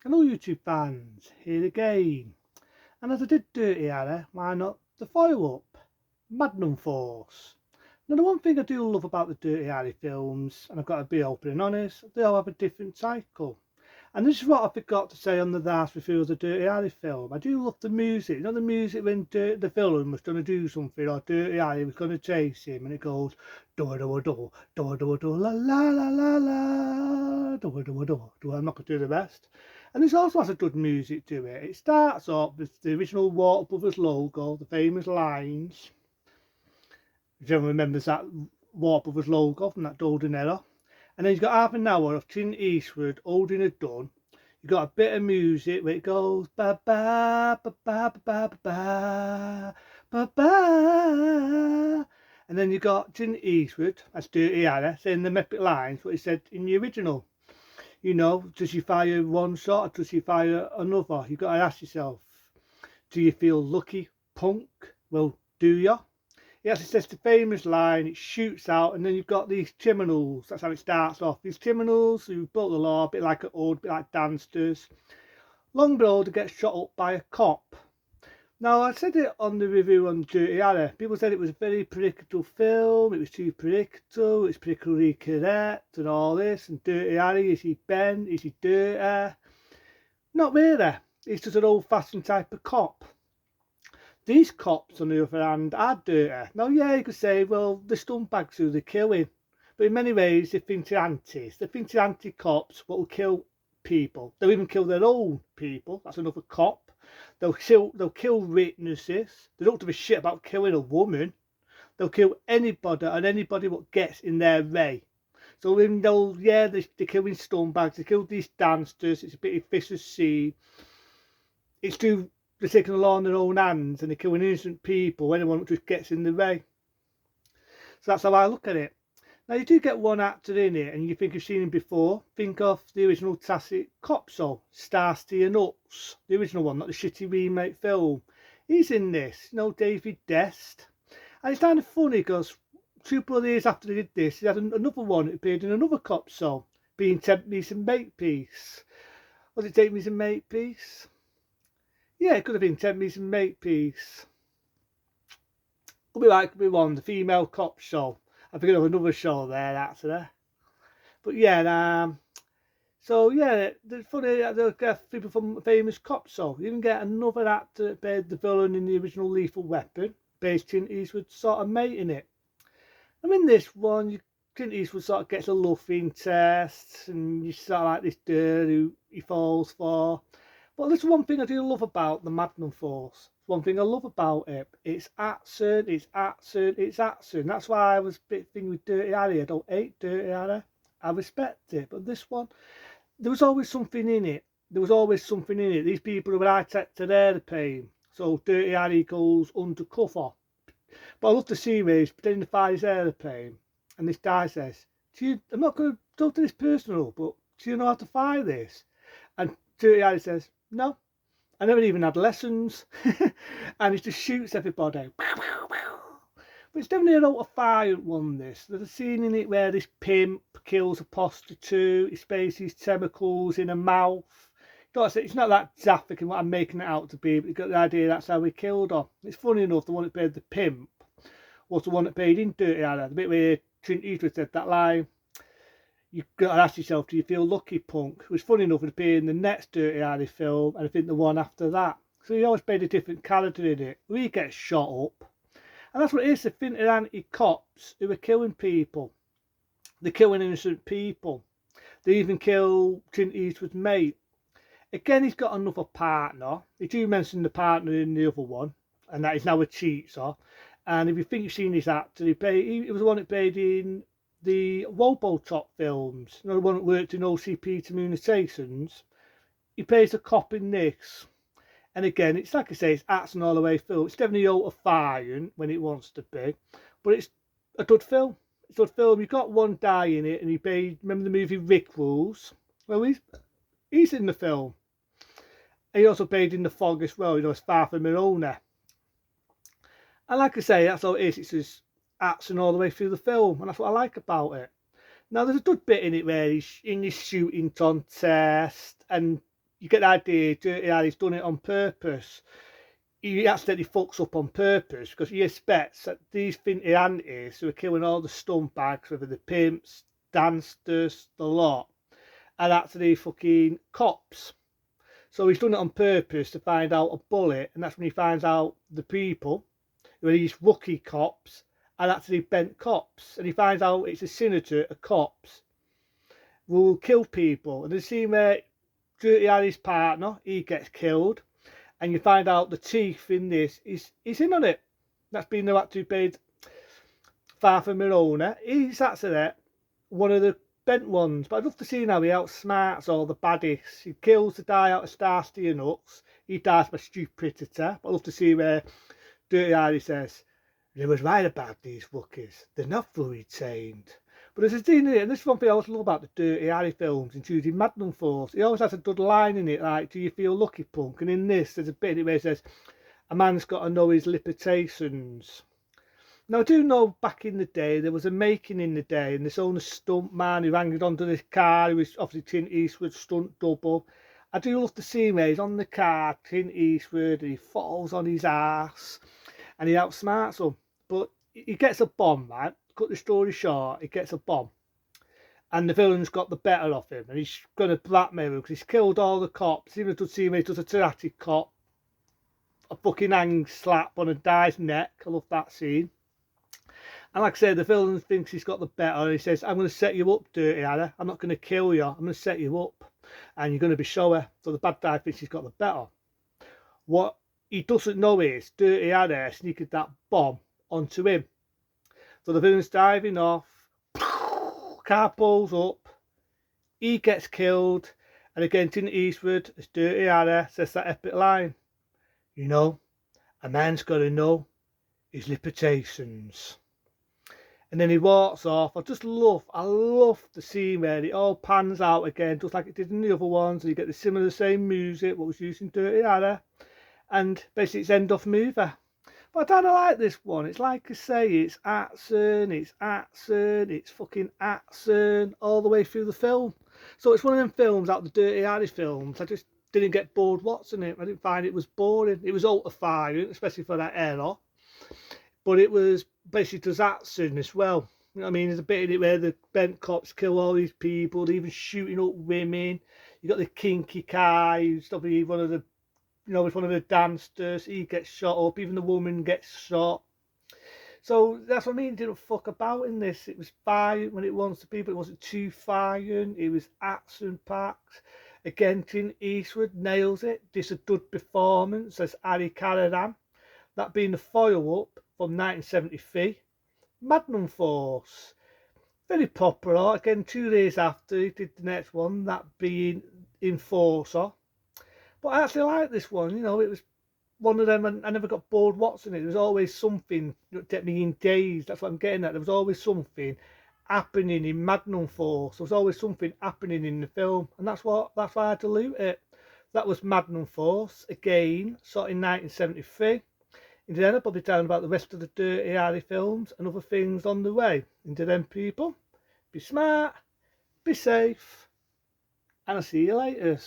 Hello YouTube fans, here again. And as I did Dirty Harry, why not the follow-up, Magnum Force. Now the one thing I do love about the Dirty Harry films, and I've got to be open and honest, they all have a different cycle. And this is what I forgot to say on the last review of the Dirty Harry film. I do love the music. You know the music when the villain was going to do something, or Dirty Harry was going to chase him, and it goes do do do do do do la la la la la do do do do. I'm not going to do the rest. And this also has a good music to it. It starts off with the original Warner Brothers logo, the famous lines. If everyone remembers that Warner Brothers logo from that golden era. And then you've got half an hour of Clint Eastwood holding a gun. You've got a bit of music where it goes ba ba ba ba ba ba ba ba. And then you've got Clint Eastwood, that's Dirty Harry, saying the epic lines, what he said in the original. You know, does he fire one shot or does he fire another? You've got to ask yourself, do you feel lucky, punk? Well, do you? He actually says the famous line, it shoots out, and then you've got these criminals. That's how it starts off. These criminals who broke the law, a bit like an old, bit like dancers. Long below, they get shot up by a cop. Now, I said it on the review on Dirty Harry. People said it was a very political film, it was too political, it's politically correct and all this. And Dirty Harry, is he bent, is he dirty? Not really. He's just an old-fashioned type of cop. These cops, on the other hand, are dirty. Now, yeah, you could say, well, the scumbags who they're killing. But in many ways, they're vigilantes. They're vigilante cops what will kill people. They'll even kill their own people. That's another cop. They'll kill witnesses. They don't give a shit about killing a woman. They'll kill anybody and anybody what gets in their way. So even though, yeah, they're killing scumbags, they kill these dancers, it's a bit of vicious scene. It's too, they're taking the law in their own hands and they're killing innocent people, anyone just gets in the way. So that's how I look at it. Now you do get one actor in it and you think you've seen him before. Think of the original classic Cop Show, Starsky and Hutch, the original one, not the shitty remake film. He's in this, you know, David Dest. And it's kind of funny because 2 years after they did this, he had another one that appeared in another Cop Show, being Take Me Some Makepeace. Was it Take Me Some Makepeace? Yeah, it could have been Take Me Some Makepeace. Could be right, could be wrong, the female Cop Show. I forget of another show there, actually. But yeah, so yeah, the funny, they'll get people from famous Cop Show. You even get another actor that played the villain in the original Lethal Weapon, based Clint Eastwood sort of mate in it. And in this one, Clint Eastwood sort of gets a love interest, and you sort of like this girl who he falls for. But there's one thing I do love about the Magnum Force. One thing I love about it, it's action, it's action, it's action. That's why I was a bit thing with Dirty Harry. I don't hate Dirty Harry. I respect it. But this one, there was always something in it. There was always something in it. These people who were high-tech airplane. So Dirty Harry goes undercover. But I love the series, pretending to fly his airplane. And this guy says, I'm not going to talk to this person, but do you know how to fly this? And Dirty Harry says, no, I never even had lessons. And he just shoots everybody. But it's definitely an out-of-fire one, this. There's a scene in it where this pimp kills a prostitute, he sprays his chemicals in her mouth. It's not that graphic in what I'm making it out to be, but you got the idea that's how he killed her. It's funny enough, the one that played the pimp was the one that played in Dirty Harry. The bit where Clint Eastwood said that line, you've got to ask yourself, do you feel lucky, punk? It was funny enough, it appeared in the next Dirty Harry film, and I think the one after that. So he always played a different character in it. He gets shot up. And that's what it is, the vigilante cops who are killing people. They're killing innocent people. They even kill Clint Eastwood's mate. Again, he's got another partner. He do mention the partner in the other one, and that is now a cheater. And if you think you've seen this actor, he was the one that played in the Robocop films, you know, the one that worked in OCP Communications. He plays a cop in this. And again, it's like I say, it's action all the way through. It's definitely out of fire when it wants to be. But it's a good film. It's a good film. You've got one guy in it, and he played, remember the movie Rick Rules? Well, he's in the film. And he also played in The Fog as well, you know, as Far From Your Owner. And like I say, that's how it is. It's just action all the way through the film, and that's what I like about it. Now, there's a good bit in it where he's in this shooting contest, and you get the idea, Dirty Harry's done it on purpose. He accidentally fucks up on purpose because he expects that these finty aunties who are killing all the stunt bags, whether the pimps, dancers, the lot, are actually fucking cops. So he's done it on purpose to find out a bullet, and that's when he finds out the people who are these rookie cops are actually bent cops, and he finds out it's a syndicate of cops who will kill people. And the scene where Dirty Harry's partner, he gets killed, and you find out the chief in this is in on it. That's been the actor who played Father Mirona. He's actually one of the bent ones, but I'd love to see how he outsmarts all the baddies. He kills the guy out of Starsky and Hutch. He dies by stupidity, but I'd love to see where Dirty Harry says, "They was right about these rookies. They're not fully trained." But there's a scene in it, and this is one thing I always love about the Dirty Harry films, including Magnum Force. He always has a good line in it, like, "Do you feel lucky, punk?" And in this, there's a bit in it where he says, "A man's got to know his limitations." Now, I do know back in the day, there was a making in the day, and this owner stunt man who hanged onto this car, who was obviously Clint Eastwood's Stunt Double. I do love the scene where he's on the car, Clint Eastwood, and he falls on his ass, and he outsmarts him. But he gets a bomb, right? Cut the story short, he gets a bomb. And the villain's got the better of him, and he's going to blackmail him because he's killed all the cops. Even to see him, he does a karate cop, a fucking hang slap on a guy's neck. I love that scene. And like I said, the villain thinks he's got the better, and he says, "I'm going to set you up, Dirty Harry. I'm not going to kill you. I'm going to set you up, and you're going to be showy." So the bad guy thinks he's got the better. What he doesn't know is Dirty Harry sneaked that bomb onto him. So the villain's diving off, car pulls up, he gets killed, and again, Clint Eastwood, as Dirty Harry, says that epic line, "You know, a man's got to know his limitations." And then he walks off. I love the scene where it all pans out again, just like it did in the other ones, and you get the same music, what was used in Dirty Harry, and basically it's end of movie. But I don't like this one. It's like I say, it's action, it's fucking action all the way through the film. So it's one of them films out the Dirty Harry films. I just didn't get bored watching it. I didn't find it was boring. It was ultra-firing, especially for that era. But it was basically does action as well. You know what I mean? There's a bit in it where the bent cops kill all these people, they're even shooting up women. You got the kinky guy who's probably one of the, it's one of the dancers. He gets shot up, even the woman gets shot. So that's what I mean. It didn't fuck about in this. It was fire when it wants to be, but it wasn't too firing. It was action packed. Again, Clint Eastwood nails it. This is a good performance as Harry Carradine. That being the follow-up from 1973, Magnum Force. Very popular. Again, 2 days after he did the next one, that being Enforcer. But I actually like this one. It was one of them, and I never got bored watching it. There was always something that kept me in days. That's what I'm getting at. There was always something happening in Magnum Force. There was always something happening in the film, and that's why I dilute it. That was Magnum Force, again, shot in 1973. In the end, I'll probably telling about the rest of the Dirty Harry films and other things on the way. Into them, people, be smart, be safe, and I'll see you later.